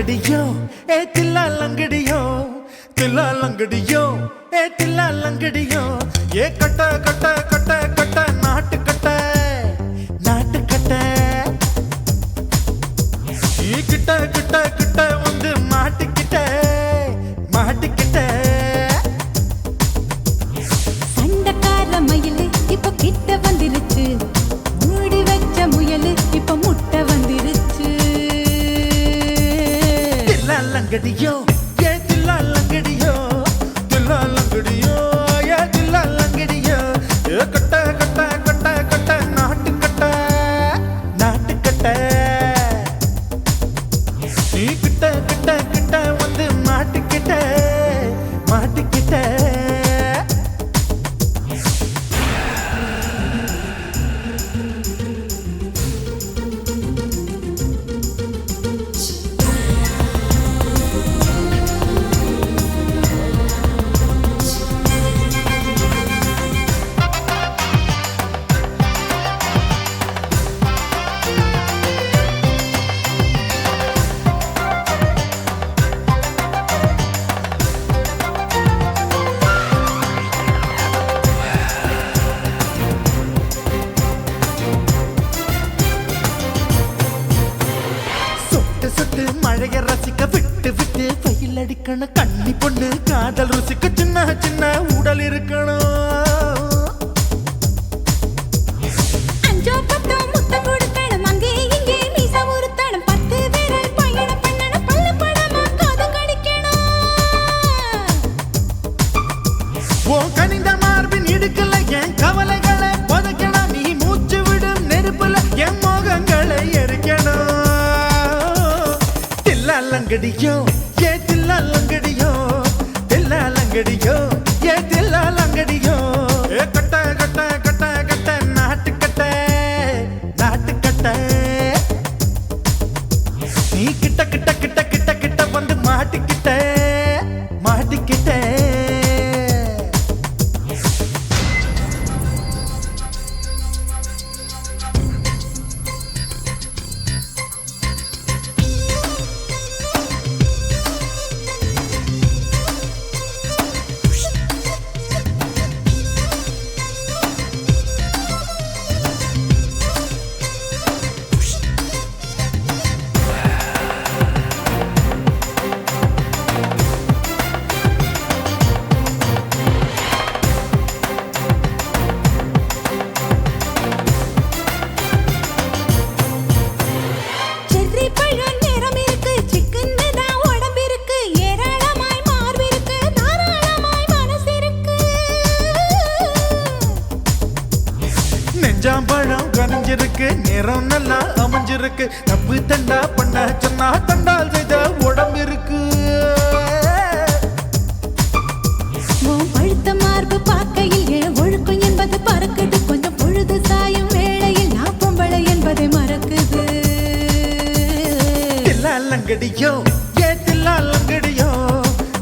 லங்கடியோ ஏ தில்லா லங்கடியோ தில்லா லங்கடியோ ஏ தில்லா லங்கடியோ ஏ கட்ட கட்ட கட்ட கட்ட நாட்டு கட்ட நாட்டு கட்ட ஈ கிட்ட கிட்ட கிட்ட வந்து மாட்டிக்கிட்ட மாட்டிக்கிட்ட சண்டக்கார மயிலு இப்ப கிட்ட வந்துருச்சு மூடி வச்ச முயலு இப்ப முட்டை வந்துருச்சு தில்லா லங்கடியோ ஏ தில்லா லங்கடியோ தில்லா லங்கடியோ ஏ தில்லா லங்கடியோ ஏ கட்ட கட்ட கட்ட கட்ட நாட்டு கட்ட நாட்டு கட்ட நீ கிட்ட கிட்ட கிட்ட வந்து மாட்டிக்கிட்ட மாட்டிக்கிட்ட சொட்டு மழைய ரசிக்க விட்டு விட்டு வெயில் அடிக்கணும் கண்ணி பொண்ணு காதல் ருசிக்க சின்ன சின்ன உடல் இருக்கணும் அஞ்சோ பத்தோ முட்டை கொடுக்கணும் அங்கே இங்கே மீச உருத்தணும் 10 விரல் பயணம் பண்ணணும் பல்லு படமா காது கடிக்கணும் ஓ கனிந்த மார்பின் இடுக்கல என் கவலைகளை புதைக்கணும் நீ மூச்சு விடும் நெருப்புல என் மோகங்களை எரிக்கணும் தில்லா லங்கடியோ ஏ தில்லா லங்கடியோ தில்லா லங்கடியோ ஏ தில்லா லங்கடியோ ஏ கட்ட கட்ட கட்ட கட்ட நாட்டு கட்ட நாட்டு கட்ட நீ கிட்ட கிட்ட கிட்ட கிட்ட கிட்ட வந்து மாட்டிக்கிட்ட மாட்டிக்கிட்ட செர்ரி பழம் நிறம் இருக்கு சிக்கன்னு தான் உடம்பு இருக்கு ஏராளமாய் மார்பு இருக்கு தாராளமாய் மனசு இருக்கு நெஞ்சாம்பழம் கனிஞ்சிருக்கு நிறம் நல்லா அமைஞ்சிருக்கு தப்பு தண்டா பண்ண சொன்னா தண்டால் செய்த உடம்பு இருக்கு உன் பழுத்த மார்பு பார்க்கையில் என் ஒழுக்கம் என்பது பறக்குது கொஞ்சம் பொழுது சாயும் வேளையில் நான் பொம்பளை என்பதை மறக்குது தில்லா லங்கடியோ ஏ தில்லா லங்கடியோ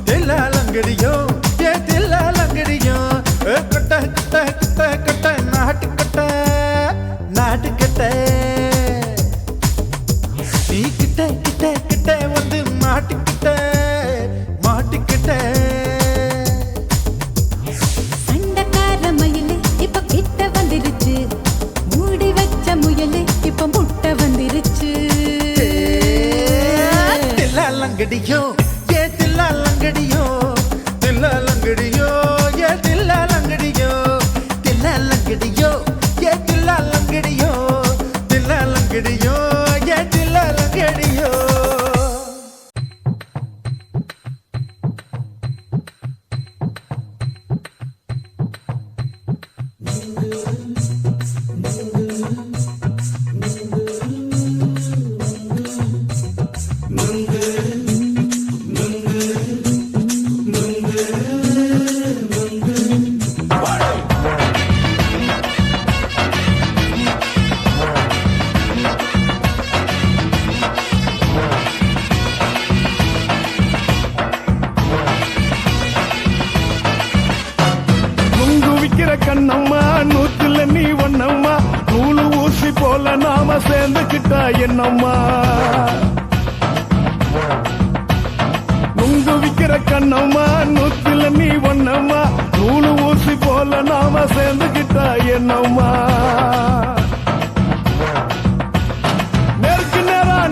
தில்லா லங்கடியோ ஏ தில்லா லங்கடியோ ஏ கட்ட கட்ட கட்ட கட்ட நாட்டு கட்ட நாட்டு கட்ட நீ கிட்ட கிட்ட கிட்ட வந்து மாட்டிக்கிட்ட மாட்டிக்கிட்ட சண்டக்கார மயிலு இப்ப கிட்ட வந்துருச்சு மூடி வச்ச முயலு இப்ப முட்டை வந்துருச்சு தில்லா லங்கடியோ ஏ தில்லா லங்கடியோ தில்லா லங்கடியோ ஏ தில்லா லங்கடியோ தில்லா லங்கடியோ ஏ தில்லா லங்கடியோ தில்லா லங்கடியோ ஏ தில்லா லங்கடியோ கண்ணம்மா நூத்துல நீ ஒன்னம்மா நூலு ஊசி போல நாம சேர்ந்துக்கிட்டா என்னம்மா கண்ணம்மா நூத்துல நீ ஒன்னம்மா நூலு ஊசி போல நாம சேர்ந்துகிட்டா என்னம்மா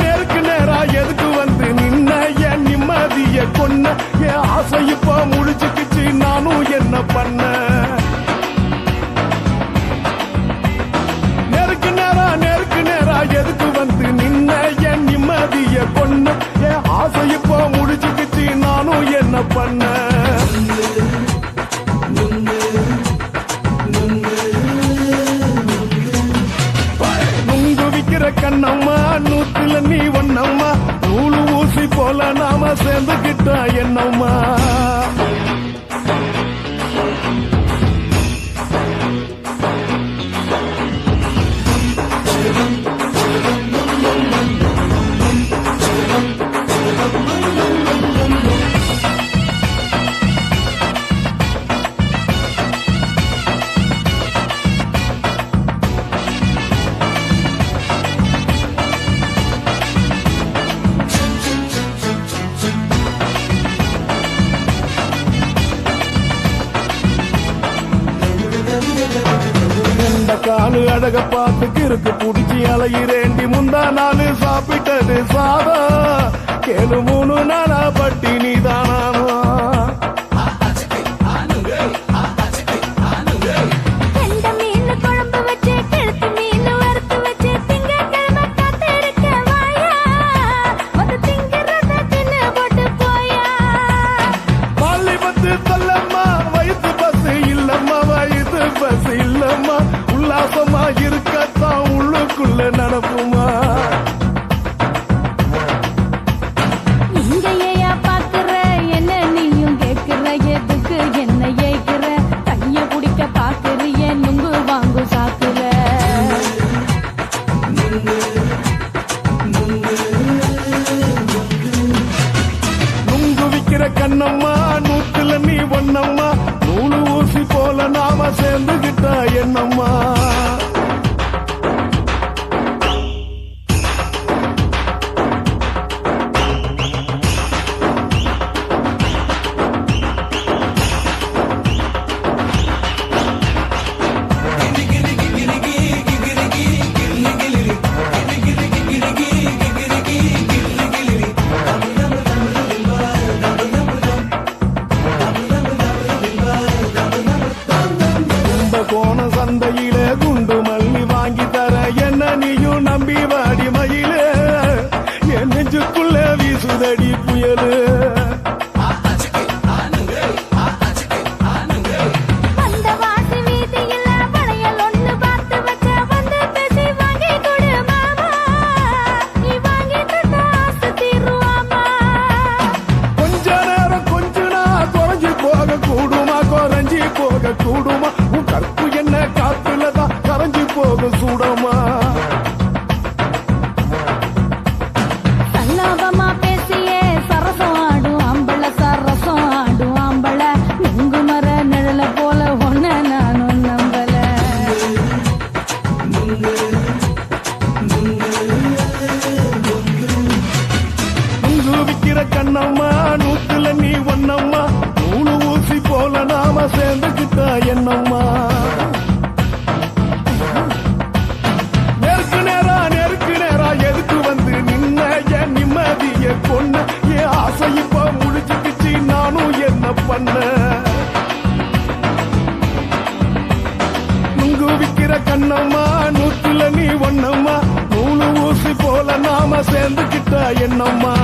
நேருக்கு நேரா எதுக்கு வந்து நின்ன என் நிம்மதிய கொன்ன என் ஆசை இப்ப முடிச்சுக்கிச்சு நானும் என்ன பண்ண நேருக்கு நேரா எதுக்கு வந்து நின்ன என் நிம்மதிய கொன்ன என் ஆசை இப்ப முடிச்சுக்கிச்சு நானும் என்ன பண்ண நுங்கு விக்கிற கண்ணம்மா நூத்துல நீ ஒன்னம்மா நூலு ஊசி போல நாம சேர்ந்துகிட்டா என்னம்மா காலு அழக பார்த்துக்கு இருக்கு புடிச்சி அலையிறேண்டி முந்தா நாலு சாப்பிட்டது சாதம் கேளு 3 நாளா பட்டினி தானாமா உல்லாசமா இருக்கத்தான் உள்ளுக்குள்ள நடப்புமா இங்கேயா பாக்குற என்ன நீயும் கேக்குற எதுக்கு என்ன ஏக்குற கைய குடிக்க பாக்குறிய நுங்கு வாங்கு சாக்குற நுங்கு விக்கிற கண்ணம்மா நூத்துல நீ ஒன்னம்மா நூலு ஊசி போல நாம சேர்ந்துகிட்டா என்னம்மா சந்தையில குண்டு மல்லி வாங்கி தர என்ன நீயும் நம்பி வாடி மயில என் நெஞ்சுக்குள்ள வீசுதடி புயலு கொஞ்ச நேரம் கொஞ்ச நாள் குறைஞ்சி போக கூடுமா குறைஞ்சி போக கூடுமா உன் கற்பு என்ன காத்துலதான் கரைஞ்சி போக சூடமா சல்லாபமா பேசியே சரசம் ஆடும் அம்பள சரசம் ஆடும் அம்பள நுங்கு மர நிழல போல ஒன்ன நானும் நம்பல நுங்கு விக்கிற கண்ணம்மா நூத்துல நீ ஒன்னம்மா நூலு ஊசி போல நாம சேர்ந்துகிட்டா என்னம்மா நேருக்கு நேரா எதுக்கு வந்து நின்ன என் நிம்மதிய கொன்ன என் ஆசை இப்ப முடிச்சுக்கிச்சு நானும் என்ன பண்ண நுங்கு விக்கிற கண்ணம்மா நூத்துல நீ ஒன்னம்மா நூலு ஊசி போல நாம சேர்ந்துகிட்டா என்னம்மா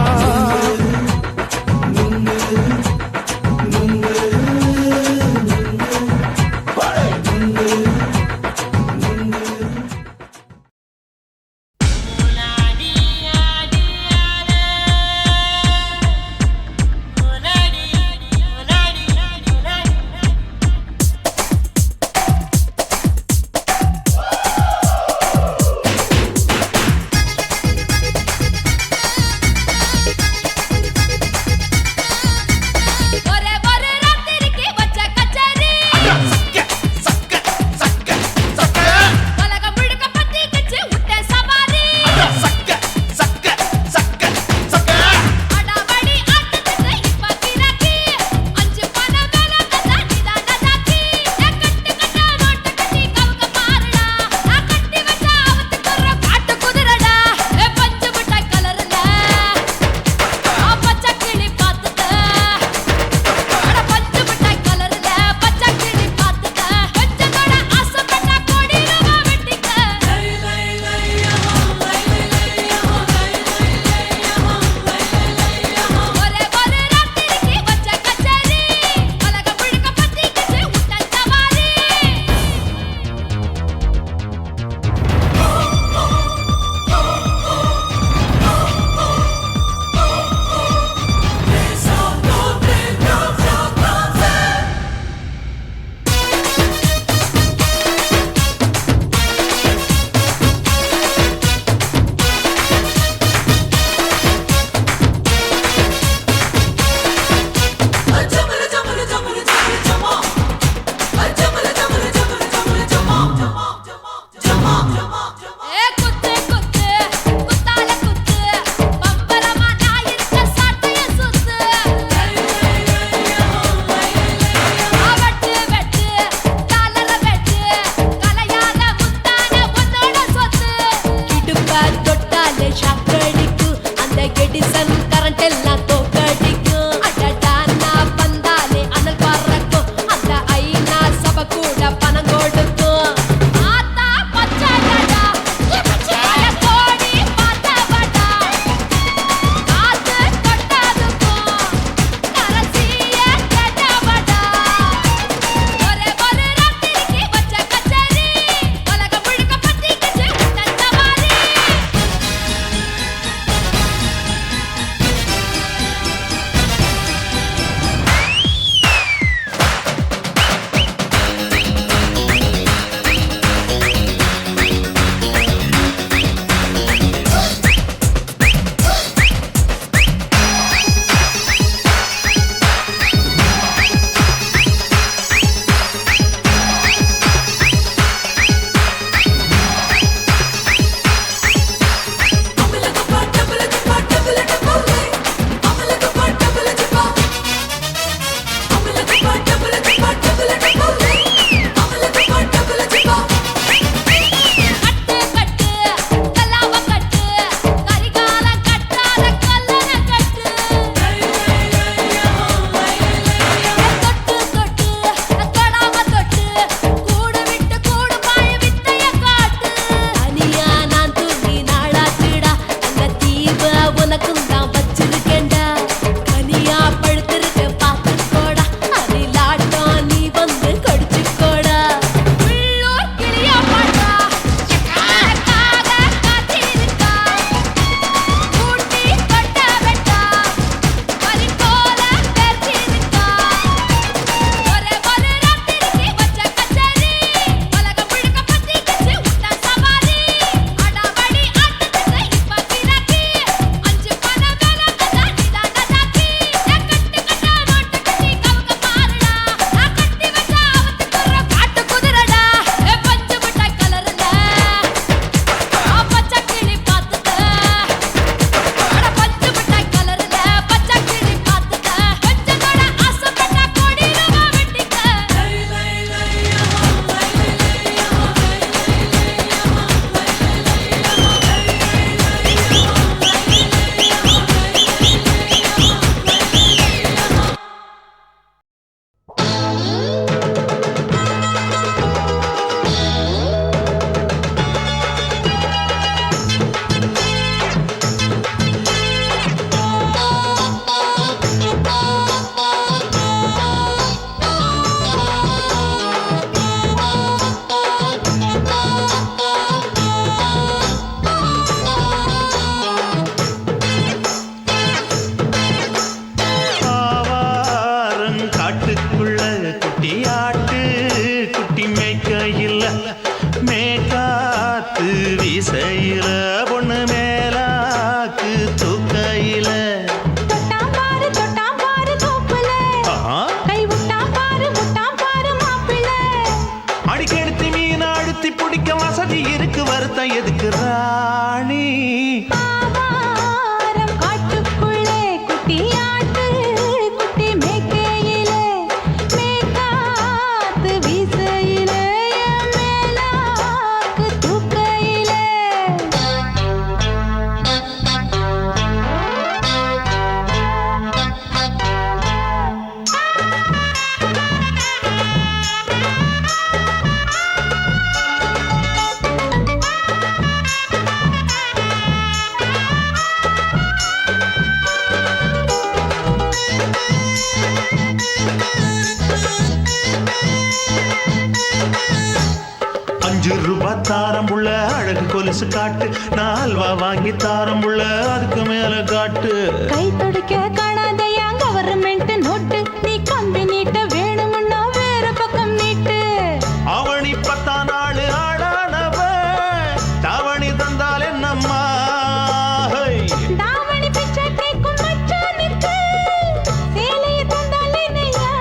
கொலுசு காட்டு, நான் அல்வா வாங்கி தாரம் உள்ள அதுக்கு மேல காட்டு. கை துடிக்க காணாதையா கவர்மெண்ட் நோட்டு, நீ கம்பி நீட்ட வேணும்னா வேற பக்கம் நீட்டு. அவனி 10 நாள் ஆளானவ தாவணி தந்தால் என்னம்மா? தாவணி பிச்சை கேக்கும் மச்சானுக்கு சேலையை தந்தால் என்னையா?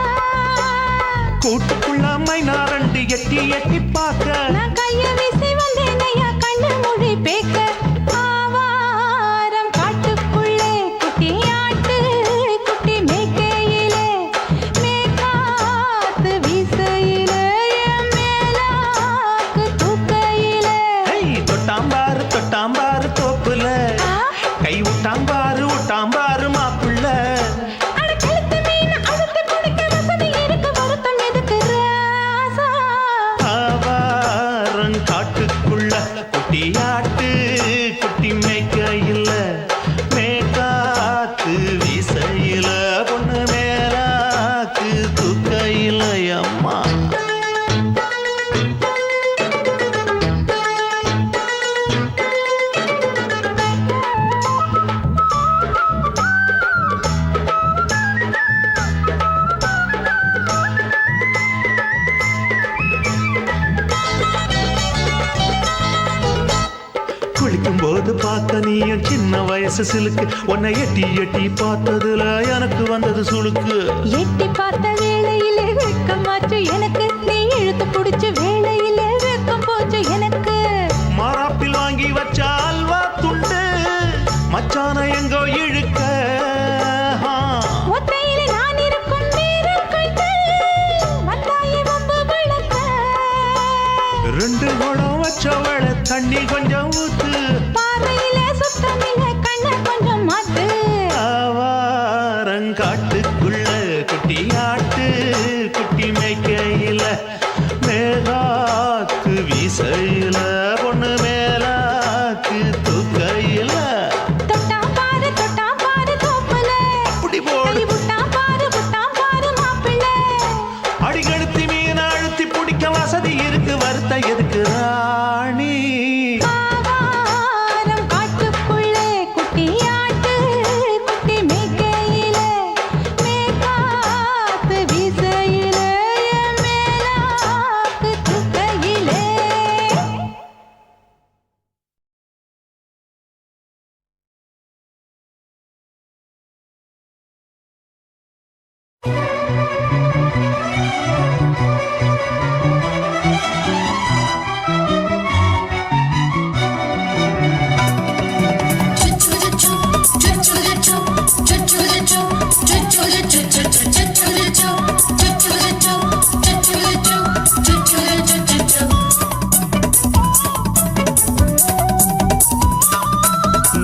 கூட்டுக்குள்ள மைனாரண்டு எட்டி எட்டி பார்க்க, நான் கைய வீசி வந்தேனையா கண்ணு மொழி பேக்க. ஆவாரம் காட்டுக்குள்ளே குட்டி ஆட்டு குட்டி மேய்க்கையிலே, மேற்காத்து வீசையிலே, என் மேலாக்கு தூக்கையிலே. தொட்டாம்பாரு தொட்டாம்பாரு தோப்புல, கை விட்டாம்பாரு விட்டாம்பாரு மாப்புள்ள. அட கழுத்து மீன் அழுத்து பிடிக்க வசதி இருக்கு, வருத்தம் எதுக்கு ராசா? ஆவாரம் காட்டுக்குள்ள குட்டியாட்டு குட்டி மேய்க்கையில, மேற்காத்து வீசையில, பொண்ணு மேலாக்கு தூக்கையில. அம்மா குளிக்கும் போது பார்த்த நீயும் சின்ன வயசு சிலுக்கு, உன்னை எட்டி எட்டி பார்த்ததுல எனக்கு வந்தது சுளுக்கு. எட்டி பார்த்த வேளையிலே வெட்கமாச்சு எனக்கு, நீ இழுத்து பிடிச்ச வேளையிலே வெட்கம் போச்சு எனக்கு. மாறாப்பில் வாங்கி வச்ச அல்வா துண்டு மச்சான எங்கோ இழுக்க. ஒத்தையிலே நான் இருக்கும் நேரம் கண்டு வந்தாயே வம்பு விளக்க. 2 குடம் வச்சவள தண்ணி கொஞ்சம் ஊத்து, பார்வையிலே சுத்தமில்லை கண்ண கொஞ்சம் மாத்து. ஆவாரங்காட்டுக்குள்ள குட்டியாட்டு குட்டி மேய்க்கையில, மேலாக்கு வீசையில, பொண்ணு மேலாக்கு தூக்கையில. தொட்டாம் பாரு தோப்புல, அப்படி போடு கை விட்டாம் பாரு மாப்பிள்ளை. அடிகழுத்தி மீன் அழுத்தி பிடிக்க வசதி இருக்கு, வருத்த எதுக்கு ராணி? ஆவாரம் காட்டுக்குள்ளே குட்டி ஆட்டு குட்டி மேய்க்கையிலே, மேற்காத்து வீசையிலே, என் மேலாக்கு தூக்கையிலே.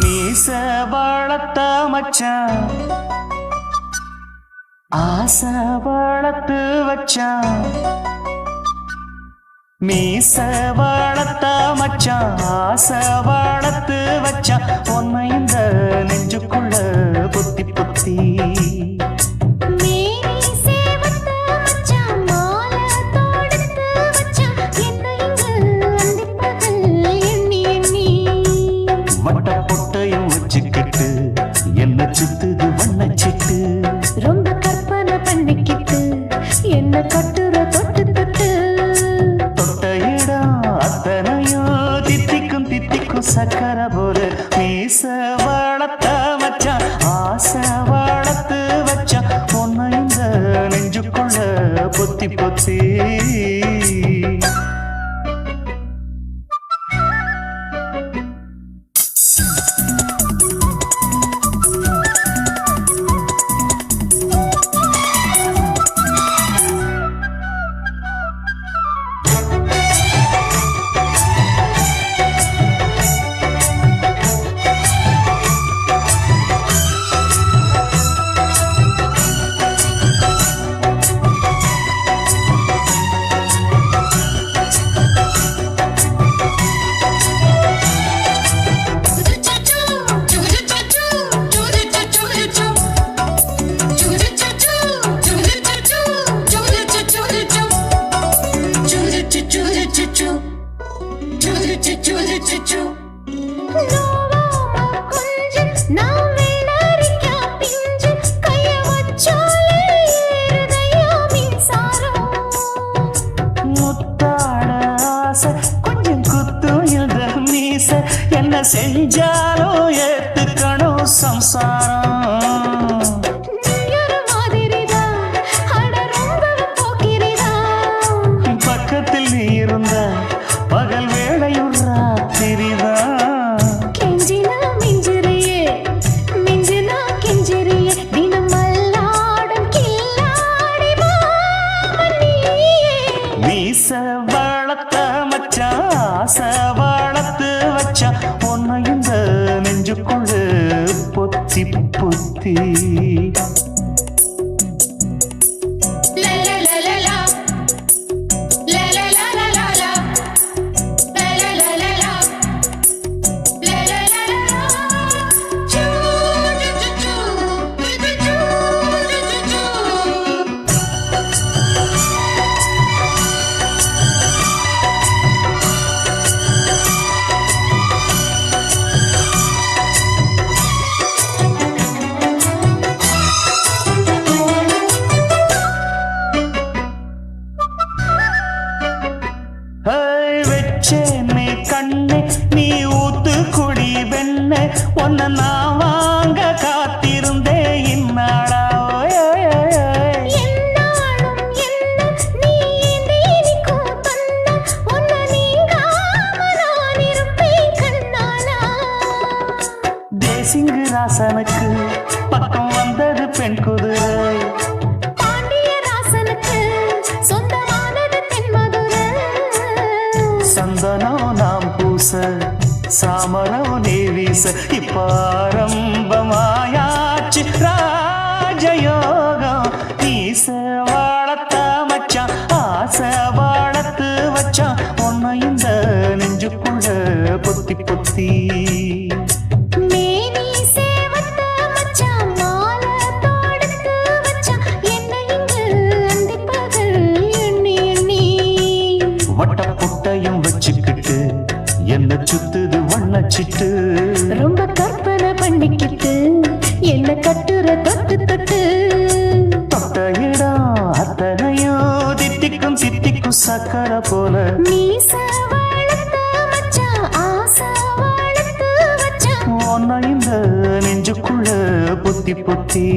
மீச வளர்த்த மச்சான், ஆசை வளர்த்து வச்சான். மீச வளர்த்த மச்சான், ஆசை வளர்த்து வச்சான். உன்னை இந்த நெஞ்சுக்குள்ள பொத்தி பொத்தி. மேனி சேவத்த மச்சான், மாலை தொடுத்து வச்சான். என்னை இங்கு அந்திப்பகல் எண்ணி எண்ணி. வட்ட பொட்டையும் வச்சுக்கிட்டு என்ன சுத்துது வண்ணச்சிட்டு. ரொம்ப கற்பனை பண்ணிக்கிட்டு என்ன கட்டுற தொட்டு தொட்டு. தொட்ட இடம் அத்தனையும் தித்திக்கும் தித்திக்கும் சக்கர போல. மீச வளர்த்த மச்சான், ஆசை வளர்த்து செஞ்சாலும் ஏத்துக்கணும் சம்சாரம். நீயொரு மாதிரிதான், அட ரொம்பவும் போக்கிரிதான். பக்கத்தில் நீ இருந்த பகல் வேளையும் ராத்திரிதான். கெஞ்சினா மிஞ்சிறியே, மிஞ்சினா கெஞ்சிறியே, தினம் மல்லாடும் கில்லாடி மாமன் நீயே. மீச வளர்த்த மச்சான் ஆசை வளர்த்து வச்சான் உன்னை இந்த நெஞ்சுக்குள்ள பொத்தி பொத்தி. La la la la la, la la la la la la, la la la la la, la la la la la. Choo choo choo choo, choo choo choo. வச்சே நீ கண்ணே நீ ஊத்து குடி வெண்ணே உன்னை நான் வாங்க காத்திருந்தே இந்நாளா. என்னாலும் என்ன நீ ஏந்தி நிற்கும் கண்ணா, உன்னை நீங்காம நான் இருப்பேன் கண்ணாலா. தேசிங்கு ராசனுக்கு பக்கம் வந்தது பெண் குதிரை. பாண்டிய ராசனுக்கு சொந்தமானது தென்மதுரை. சந்தனம் நாம் பூச சாமரம் நீ வீச இப்ப ஆரம்பமாயாச்சு ராஜயோகம். ஈச வாழத்த மச்சான் ஆசை வாழத்து வச்சான் உன்னை இந்த நெஞ்சுக்குள்ள பொத்தி பொத்தி. மேனி சேவத்த மச்சான் மாலை தொடுத்து வச்சான் என்னை இங்கு அந்திப்பகல் எண்ணி எண்ணி. வட்ட புட்டையும் வச்சுக்கிட்டு என்ன சுத்துது வண்ணச்சிட்டு. ரொம்ப கற்பனை பண்ணிக்கிட்டு என்ன கட்டுற தொட்டு தொட்டு. தொட்ட இடம் அத்தனையும் தித்திக்கும் தித்திக்கும் சக்கரை போல. மீச வளர்த்த மச்சான் ஆசை வளர்த்து வச்சான் உன்னை இந்த நெஞ்சுக்குள்ள பொத்தி பொத்தி.